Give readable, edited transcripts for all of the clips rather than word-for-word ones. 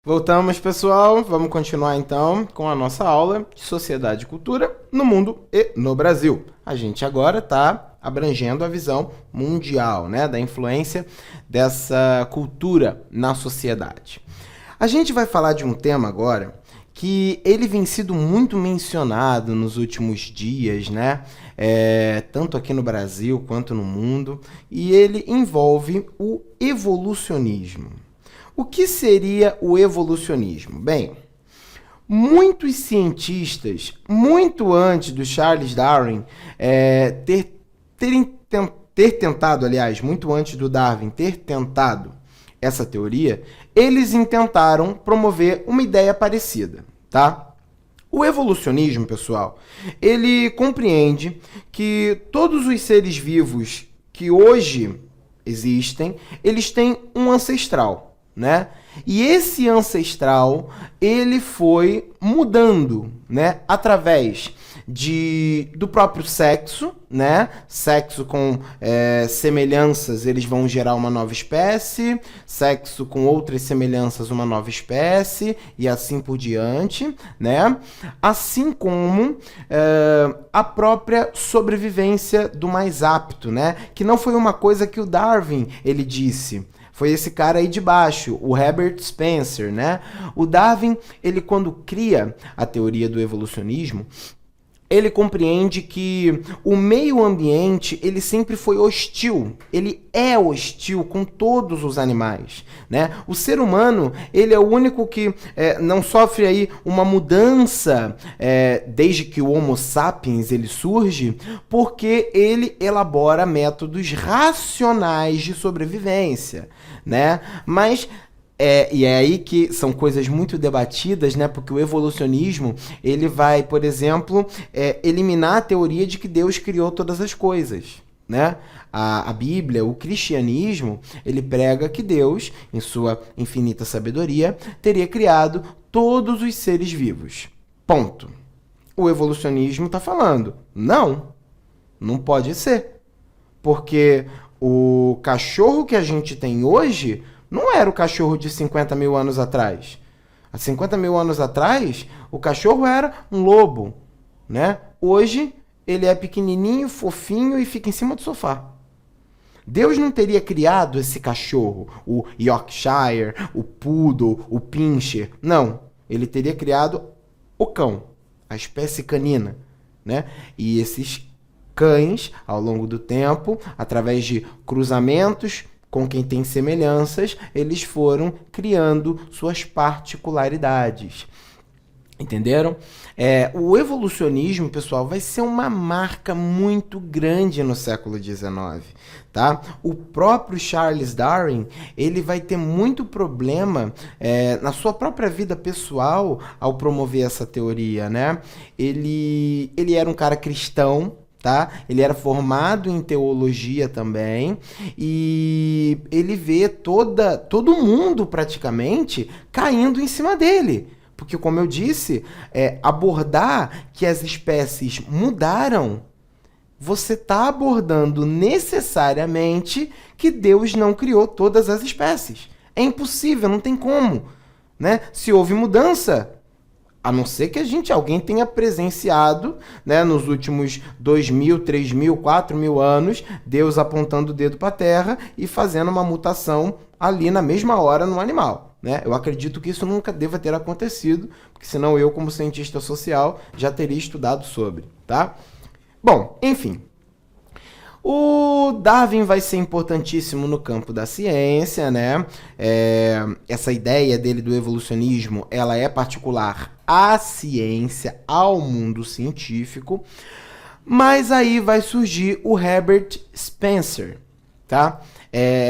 Voltamos, pessoal. Vamos continuar então com a nossa aula de Sociedade e Cultura no mundo e no Brasil. A gente agora está abrangendo a visão mundial, né, da influência dessa cultura na sociedade. A gente vai falar de um tema agora que ele vem sido muito mencionado nos últimos dias, né? Tanto aqui no Brasil quanto no mundo, e ele envolve o evolucionismo. O que seria o evolucionismo? Bem, muitos cientistas, muito antes do Charles Darwin ter tentado, aliás, muito antes do Darwin ter tentado essa teoria, eles intentaram promover uma ideia parecida, tá? O evolucionismo, pessoal, ele compreende que todos os seres vivos que hoje existem, eles têm um ancestral, né? E esse ancestral, ele foi mudando, né? Através do próprio sexo, né? Sexo com semelhanças, eles vão gerar uma nova espécie. Sexo com outras semelhanças, uma nova espécie. E assim por diante, né? Assim como a própria sobrevivência do mais apto, né? Que não foi uma coisa que o Darwin, ele disse. Foi esse cara aí de baixo, o Herbert Spencer, né? O Darwin, ele quando cria a teoria do evolucionismo, ele compreende que o meio ambiente, ele sempre foi hostil. Ele é hostil com todos os animais, né? O ser humano, ele é o único que não sofre aí uma mudança desde que o Homo sapiens ele surge, porque ele elabora métodos racionais de sobrevivência, né? Mas e é aí que são coisas muito debatidas, né? Porque o evolucionismo, ele vai, por exemplo, eliminar a teoria de que Deus criou todas as coisas, né? A Bíblia, o cristianismo, ele prega que Deus, em sua infinita sabedoria, teria criado todos os seres vivos. Ponto. O evolucionismo está falando, não pode ser. Porque o cachorro que a gente tem hoje não era o cachorro de 50 mil anos atrás. Há 50 mil anos atrás, o cachorro era um lobo, né? Hoje, ele é pequenininho, fofinho e fica em cima do sofá. Deus não teria criado esse cachorro, o Yorkshire, o Poodle, o Pinscher. Não, ele teria criado o cão, a espécie canina, né? E esses cães, ao longo do tempo, através de cruzamentos com quem tem semelhanças, eles foram criando suas particularidades. Entenderam? O evolucionismo, pessoal, vai ser uma marca muito grande no século XIX, tá? O próprio Charles Darwin, ele vai ter muito problema na sua própria vida pessoal ao promover essa teoria, né? Ele era um cara cristão, tá? Ele era formado em teologia também e ele vê todo mundo praticamente caindo em cima dele. Porque, como eu disse, abordar que as espécies mudaram, você está abordando necessariamente que Deus não criou todas as espécies. É impossível, não tem como, né? Se houve mudança, a não ser que alguém tenha presenciado, né, nos últimos 2.000, 3.000, 4.000 anos, Deus apontando o dedo para a Terra e fazendo uma mutação ali na mesma hora no animal, né? Eu acredito que isso nunca deva ter acontecido, porque senão eu, como cientista social, já teria estudado sobre, tá? Bom, enfim. O Darwin vai ser importantíssimo no campo da ciência, né? Essa ideia dele do evolucionismo, ela é particular à ciência, ao mundo científico, mas aí vai surgir o Herbert Spencer, tá?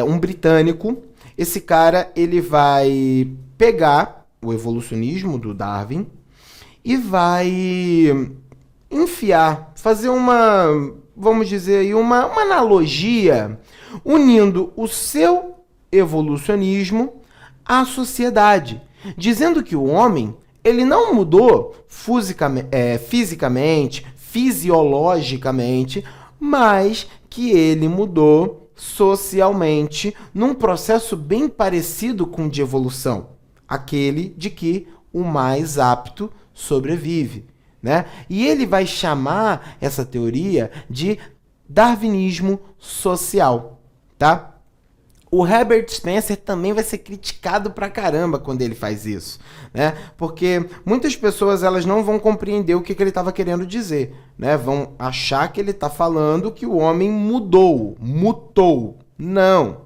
Um britânico. Esse cara, ele vai pegar o evolucionismo do Darwin e vai enfiar, fazer vamos dizer aí, uma analogia unindo o seu evolucionismo à sociedade, dizendo que o homem, ele não mudou fisicamente, fisiologicamente, mas que ele mudou socialmente num processo bem parecido com o de evolução. aquele de que o mais apto sobrevive, né? E ele vai chamar essa teoria de darwinismo social, tá? O Herbert Spencer também vai ser criticado pra caramba quando ele faz isso, né? Porque muitas pessoas elas não vão compreender o que ele estava querendo dizer, né? Vão achar que ele está falando que o homem mutou. Não.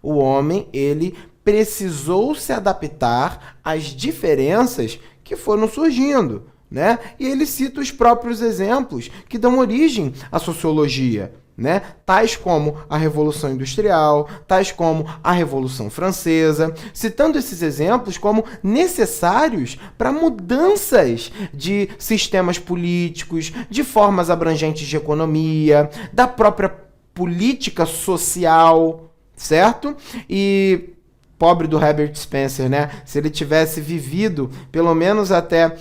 O homem, ele precisou se adaptar às diferenças que foram surgindo, né? E ele cita os próprios exemplos que dão origem à sociologia, né? Tais como a Revolução Industrial, tais como a Revolução Francesa, citando esses exemplos como necessários para mudanças de sistemas políticos, de formas abrangentes de economia, da própria política social, certo? E pobre do Herbert Spencer, né? Se ele tivesse vivido pelo menos até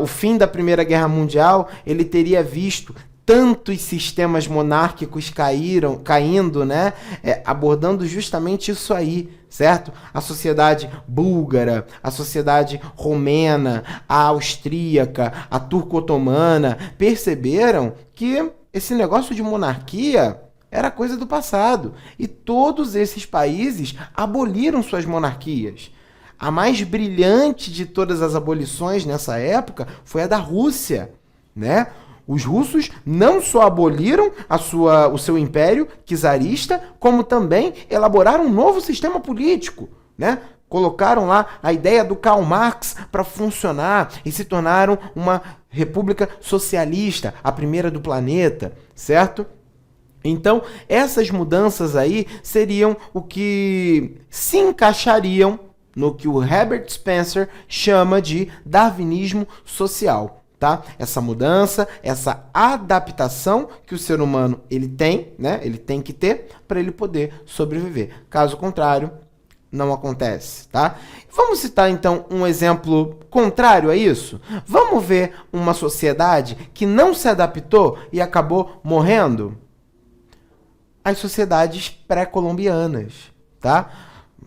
o fim da Primeira Guerra Mundial, ele teria visto tantos sistemas monárquicos caindo, né? Abordando justamente isso aí, certo? A sociedade búlgara, a sociedade romena, a austríaca, a turco-otomana, perceberam que esse negócio de monarquia era coisa do passado. E todos esses países aboliram suas monarquias. A mais brilhante de todas as abolições nessa época foi a da Rússia, né? Os russos não só aboliram o seu império czarista, como também elaboraram um novo sistema político, né? Colocaram lá a ideia do Karl Marx para funcionar e se tornaram uma república socialista, a primeira do planeta, certo? Então, essas mudanças aí seriam o que se encaixariam no que o Herbert Spencer chama de darwinismo social. Tá? Essa mudança, essa adaptação que o ser humano ele tem, né? Ele tem que ter para ele poder sobreviver. Caso contrário, não acontece, tá? Vamos citar então um exemplo contrário a isso? Vamos ver uma sociedade que não se adaptou e acabou morrendo? As sociedades pré-colombianas, tá?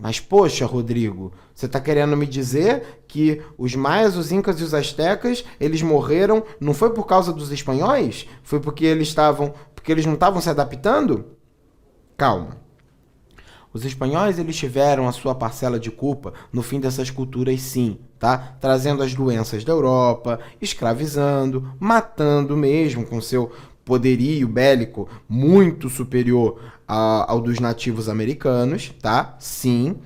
Mas, poxa, Rodrigo, você está querendo me dizer que os maias, os incas e os astecas, eles morreram, não foi por causa dos espanhóis? Foi porque eles não estavam se adaptando? Calma. Os espanhóis, eles tiveram a sua parcela de culpa no fim dessas culturas, sim, tá? Trazendo as doenças da Europa, escravizando, matando mesmo com seu poderio bélico muito superior ao dos nativos americanos, tá? Sim.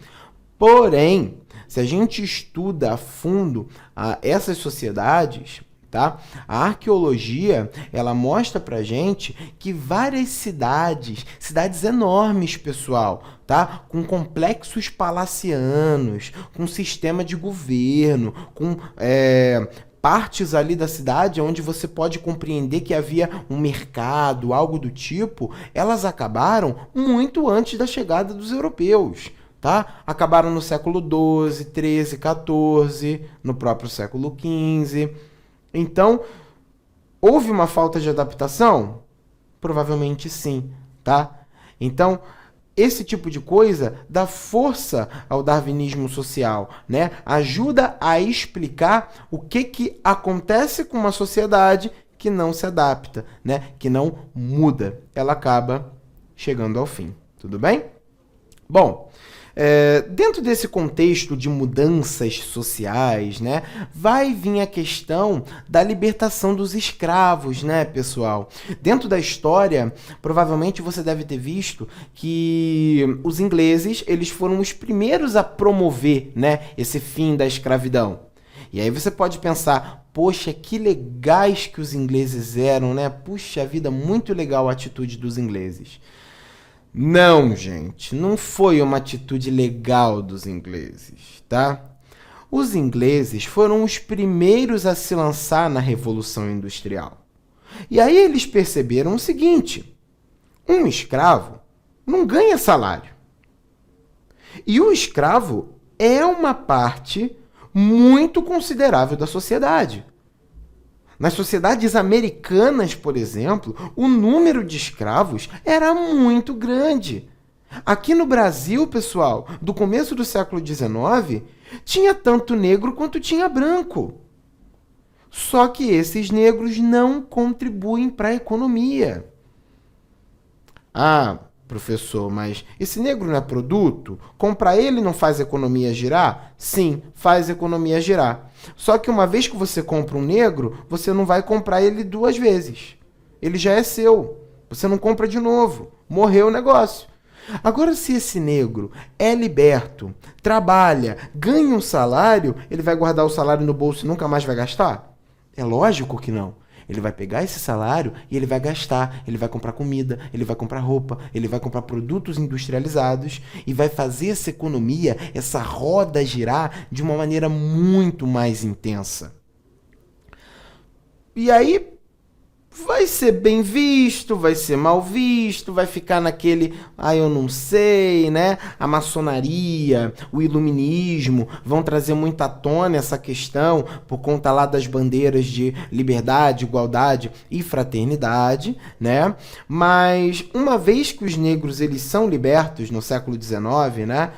Porém, se a gente estuda a fundo essas sociedades, tá? A arqueologia, ela mostra pra gente que várias cidades enormes, pessoal, tá? Com complexos palacianos, com sistema de governo, com partes ali da cidade onde você pode compreender que havia um mercado, algo do tipo, elas acabaram muito antes da chegada dos europeus, tá? Acabaram no século XII, XIII, XIV, no próprio século XV. Então, houve uma falta de adaptação? Provavelmente sim, tá? Então, esse tipo de coisa dá força ao darwinismo social, né? Ajuda a explicar o que acontece com uma sociedade que não se adapta, né? Que não muda. Ela acaba chegando ao fim. Tudo bem? Bom, dentro desse contexto de mudanças sociais, né, vai vir a questão da libertação dos escravos, né, pessoal? Dentro da história, provavelmente você deve ter visto que os ingleses, eles foram os primeiros a promover, né, esse fim da escravidão. E aí você pode pensar, poxa, que legais que os ingleses eram, né? Puxa vida, muito legal a atitude dos ingleses. Não, gente, não foi uma atitude legal dos ingleses, tá? Os ingleses foram os primeiros a se lançar na Revolução Industrial. E aí eles perceberam o seguinte: um escravo não ganha salário. E o escravo é uma parte muito considerável da sociedade. Nas sociedades americanas, por exemplo, o número de escravos era muito grande. Aqui no Brasil, pessoal, do começo do século XIX, Tinha tanto negro quanto tinha branco. Só que esses negros não contribuem para a economia. Ah, professor, mas esse negro não é produto? Comprar ele não faz a economia girar? Sim, faz a economia girar. Só que uma vez que você compra um negro, você não vai comprar ele duas vezes. Ele já é seu. Você não compra de novo. Morreu o negócio. Agora, se esse negro é liberto, trabalha, ganha um salário, ele vai guardar o salário no bolso e nunca mais vai gastar? É lógico que não. Ele vai pegar esse salário e ele vai gastar, ele vai comprar comida, ele vai comprar roupa, ele vai comprar produtos industrializados e vai fazer essa economia, essa roda girar de uma maneira muito mais intensa. E aí vai ser bem visto, vai ser mal visto, vai ficar naquele, eu não sei, né? A maçonaria, o iluminismo vão trazer muito à tona essa questão por conta lá das bandeiras de liberdade, igualdade e fraternidade, né? Mas uma vez que os negros eles são libertos no século XIX, né?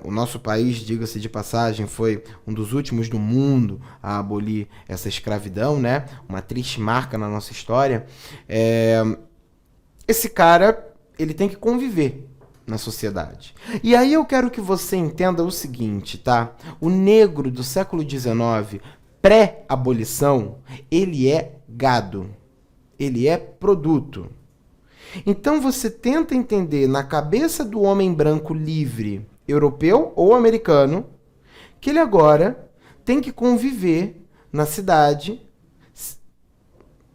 O nosso país, diga-se de passagem, foi um dos últimos do mundo a abolir essa escravidão, né? Uma triste marca na nossa história. Esse cara, ele tem que conviver na sociedade. E aí eu quero que você entenda o seguinte, tá? O negro do século XIX, pré-abolição, ele é gado. Ele é produto. Então você tenta entender na cabeça do homem branco livre, europeu ou americano, que ele agora tem que conviver na cidade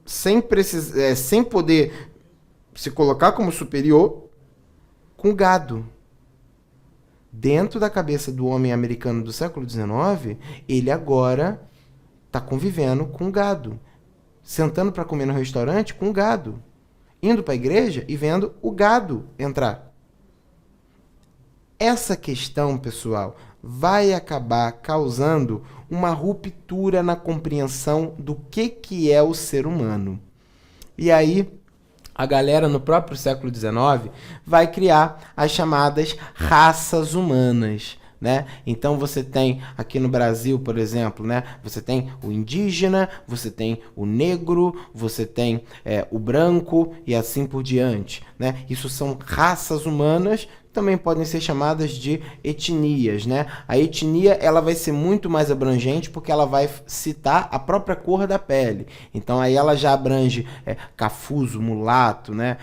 sem poder se colocar como superior com gado. Dentro da cabeça do homem americano do século XIX, ele agora está convivendo com gado, sentando para comer no restaurante com gado, indo para a igreja e vendo o gado entrar. Essa questão, pessoal, vai acabar causando uma ruptura na compreensão do que é o ser humano. E aí, a galera no próprio século XIX vai criar as chamadas raças humanas, né? Então você tem aqui no Brasil, por exemplo, né? Você tem o indígena, você tem o negro, você tem o branco e assim por diante, né? Isso são raças humanas, também podem ser chamadas de etnias, né? A etnia ela vai ser muito mais abrangente porque ela vai citar a própria cor da pele. Então aí ela já abrange cafuso, mulato, né?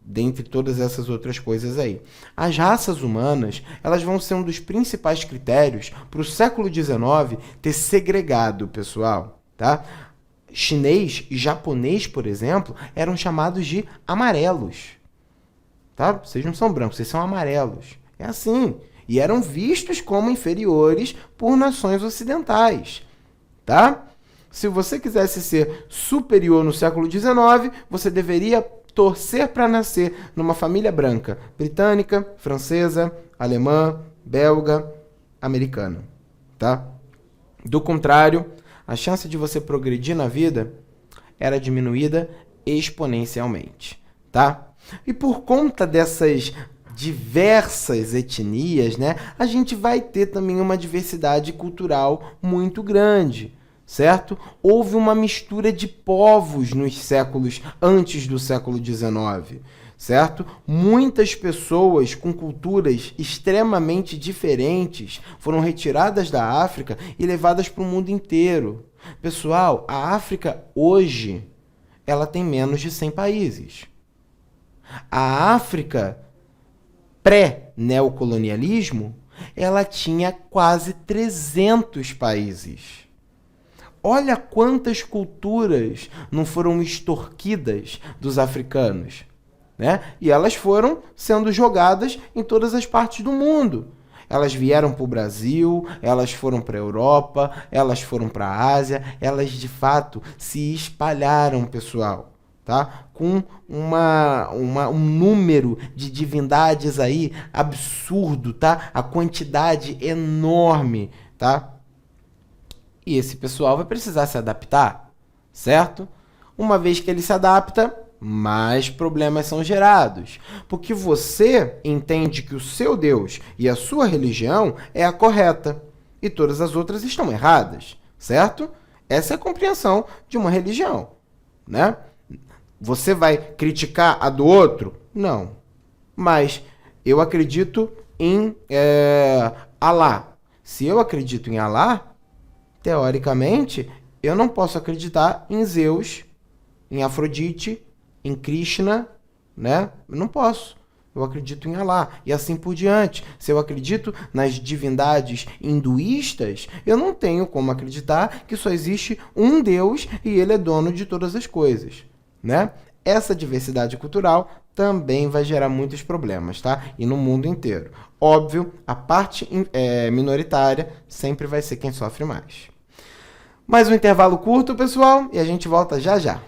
Dentre todas essas outras coisas aí. As raças humanas, elas vão ser um dos principais critérios para o século XIX ter segregado o pessoal, tá? Chinês e japonês, por exemplo, eram chamados de amarelos, tá? Vocês não são brancos, vocês são amarelos. É assim. E eram vistos como inferiores por nações ocidentais, tá? Se você quisesse ser superior no século XIX, você deveria torcer para nascer numa família branca, britânica, francesa, alemã, belga, americana, tá? Do contrário, a chance de você progredir na vida era diminuída exponencialmente, tá? E por conta dessas diversas etnias, né, a gente vai ter também uma diversidade cultural muito grande, certo? Houve uma mistura de povos nos séculos antes do século XIX, certo? Muitas pessoas com culturas extremamente diferentes foram retiradas da África e levadas para o mundo inteiro. Pessoal, a África hoje ela tem menos de 100 países. A África pré-neocolonialismo ela tinha quase 300 países. Olha quantas culturas não foram extorquidas dos africanos, né? E elas foram sendo jogadas em todas as partes do mundo. Elas vieram para o Brasil, elas foram para a Europa, elas foram para a Ásia, elas de fato se espalharam, pessoal, tá? Com um número de divindades aí absurdo, tá? A quantidade enorme, tá? E esse pessoal vai precisar se adaptar, certo? Uma vez que ele se adapta, mais problemas são gerados, porque você entende que o seu Deus e a sua religião é a correta e todas as outras estão erradas, certo? Essa é a compreensão de uma religião, né? Você vai criticar a do outro? Não. Mas eu acredito em Alá. Se eu acredito em Alá, teoricamente, eu não posso acreditar em Zeus, em Afrodite, em Krishna, né? Eu não posso. Eu acredito em Alá e assim por diante. Se eu acredito nas divindades hinduístas, eu não tenho como acreditar que só existe um Deus e ele é dono de todas as coisas, né? Essa diversidade cultural também vai gerar muitos problemas, tá? E no mundo inteiro. Óbvio, a parte minoritária sempre vai ser quem sofre mais. Mais um intervalo curto, pessoal, e a gente volta já já.